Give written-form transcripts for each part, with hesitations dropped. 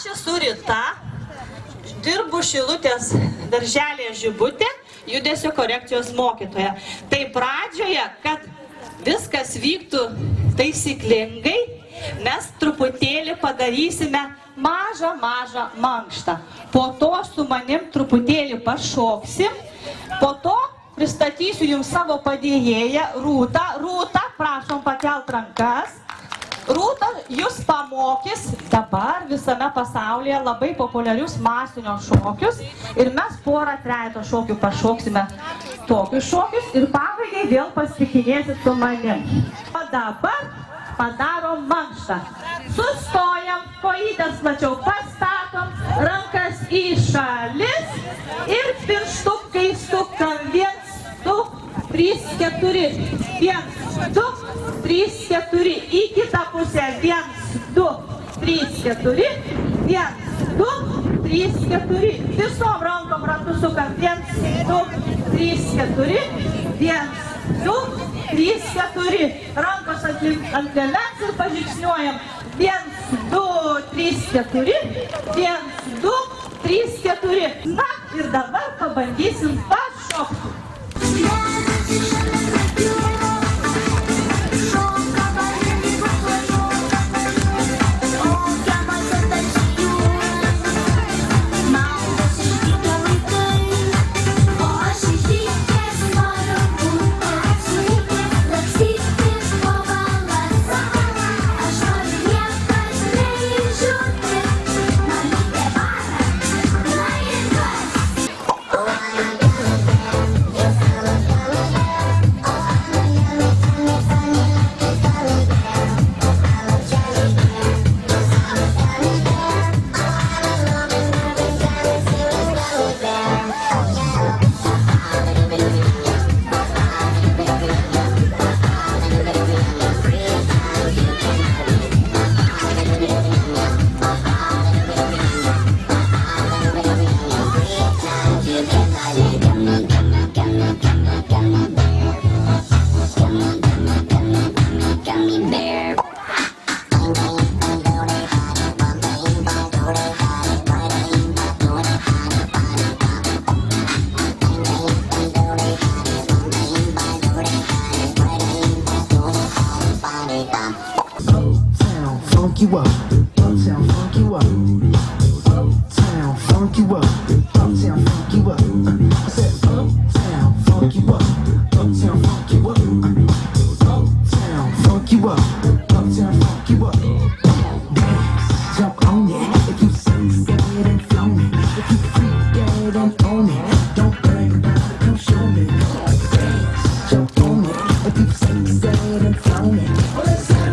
Aš esu Rita, dirbu Šilutės darželėje Žibutė, judesio korekcijos mokytoja. Tai pradžioje, kad viskas vyktų taisyklingai, mes truputėlį padarysime mažą mankštą. Po to su manim truputėlį pašoksim, po to pristatysiu jums savo padėjėją Rūtą. Rūta, prašom pakelt rankas. Rūta jūs pamokys dabar visame pasaulyje labai populiarius masinio šokius ir mes porą trejetą šokių pašoksime tokius šokius ir pabaigai vėl pasitikinėsit su manim. O dabar padarom mankštą. Sustojam, kojytes plačiau pastatom, rankas į šalis ir pirštukai sukam 1, 2, 3, 4. 1, 2, 3, 4. Į kitą pusę. 1, 2, 3, 4. 1, 2, 3, 4. Visom rankom ratu sukam. 1, 2, 3, 4. 1, 2, 3, 4. Rankos ant liemens ir pažingsniuojam. 1, 2, 3, 4. 1, 2, 3, 4. Na ir dabar pabandysim pašokti. Funk you up, uptown funk you up, uptown funk you up, uptown funk you up. I said uptown funk you up, uptown funk you up, uptown funk you up, uptown funk you up. Dance, jump on it, if you succeed and flown it, if you freak dead and own it, don't brag about it, come show me. Dance, jump on it, if you succeed and flown it. Well, let's go.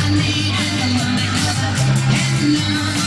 I need it.